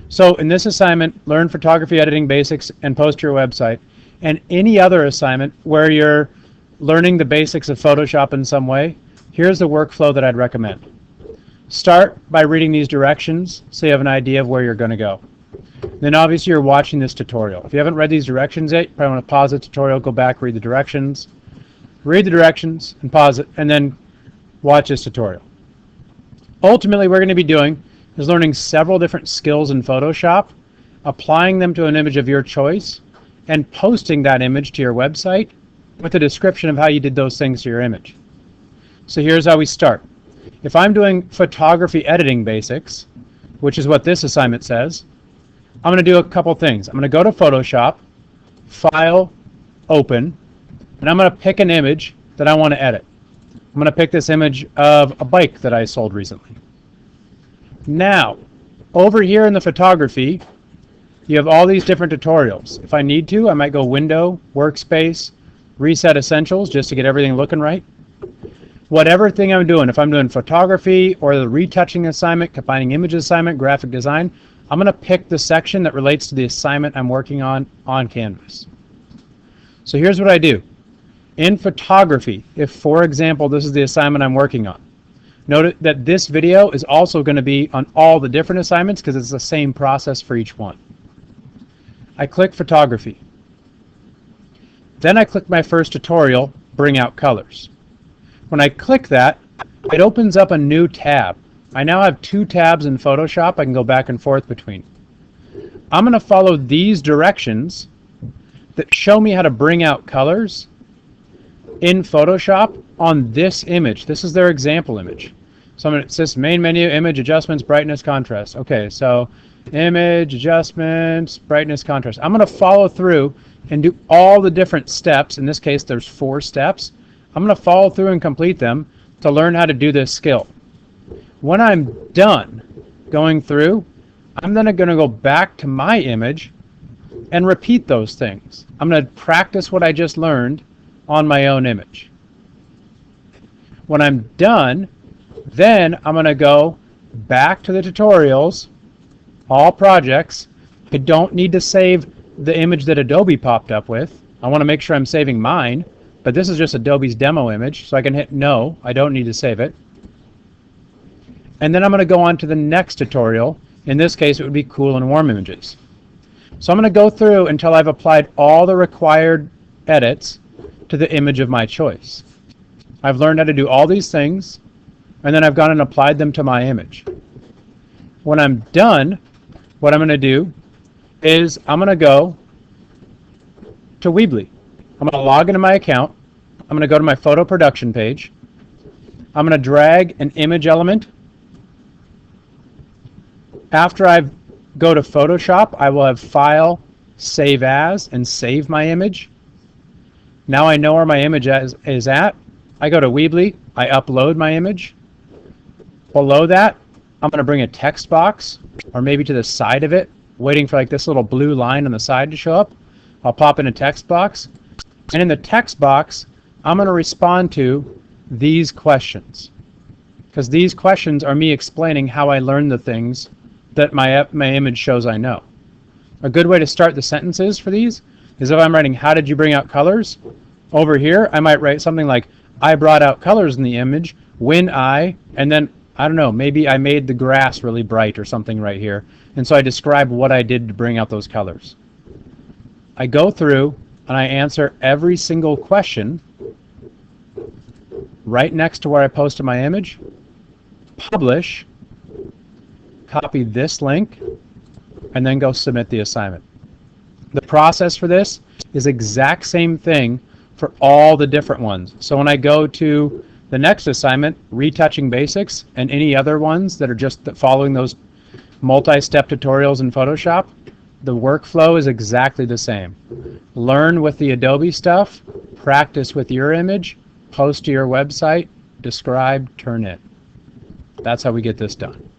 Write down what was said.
So in this assignment, learn photography editing basics and post to your website. And any other assignment where you're learning the basics of Photoshop in some way, here's the workflow that I'd recommend. Start by reading these directions so you have an idea of where you're going to go. Then obviously you're watching this tutorial. If you haven't read these directions yet, you probably want to pause the tutorial, go back, read the directions, and pause it, and then watch this tutorial. Ultimately, what we're going to be doing is learning several different skills in Photoshop, applying them to an image of your choice, and posting that image to your website with a description of how you did those things to your image. So here's how we start. If I'm doing photography editing basics, which is what this assignment says, I'm going to do a couple things. I'm going to go to Photoshop, File, Open, and I'm going to pick an image that I want to edit. I'm going to pick this image of a bike that I sold recently. Now, over here in the photography, you have all these different tutorials. If I need to, I might go Window, Workspace, Reset Essentials, just to get everything looking right. Whatever thing I'm doing, if I'm doing photography or the retouching assignment, combining image assignment, graphic design, I'm going to pick the section that relates to the assignment I'm working on Canvas. So here's what I do. In photography, if, for example, this is the assignment I'm working on, note that this video is also going to be on all the different assignments because it's the same process for each one. I click Photography. Then I click my first tutorial, Bring Out Colors. When I click that, it opens up a new tab. I now have two tabs in Photoshop I can go back and forth between. I'm going to follow these directions that show me how to bring out colors in Photoshop on this image. This is their example image. So it says main menu, image, adjustments, brightness, contrast. Okay, so image, adjustments, brightness, contrast. I'm going to follow through and do all the different steps. In this case, there's 4 steps. I'm going to follow through and complete them to learn how to do this skill. When I'm done going through, I'm then going to go back to my image and repeat those things. I'm going to practice what I just learned on my own image. When I'm done, then I'm going to go back to the tutorials, all projects. I don't need to save the image that Adobe popped up with. I want to make sure I'm saving mine, but this is just Adobe's demo image, so I can hit no. I don't need to save it. And then I'm going to go on to the next tutorial. In this case, it would be cool and warm images. So I'm going to go through until I've applied all the required edits to the image of my choice. I've learned how to do all these things, and then I've gone and applied them to my image. When I'm done, what I'm going to do is I'm going to go to Weebly. I'm going to log into my account. I'm going to go to my photo production page. I'm going to drag an image element. After I go to Photoshop, I will have File, Save As, and save my image. Now I know where my image is at. I go to Weebly, I upload my image. Below that, I'm going to bring a text box, or maybe to the side of it, waiting for like this little blue line on the side to show up. I'll pop in a text box, and in the text box, I'm going to respond to these questions, because these questions are me explaining how I learned the things that my image shows I know. A good way to start the sentences for these is if I'm writing, how did you bring out colors? Over here, I might write something like, I brought out colors in the image when I, and then, I don't know, maybe I made the grass really bright or something right here. And so I describe what I did to bring out those colors. I go through and I answer every single question right next to where I posted my image, publish, copy this link, and then go submit the assignment. The process for this is exact same thing for all the different ones. So when I go to the next assignment, retouching basics, and any other ones that are just following those multi-step tutorials in Photoshop, the workflow is exactly the same. Learn with the Adobe stuff, practice with your image, post to your website, describe, turn in. That's how we get this done.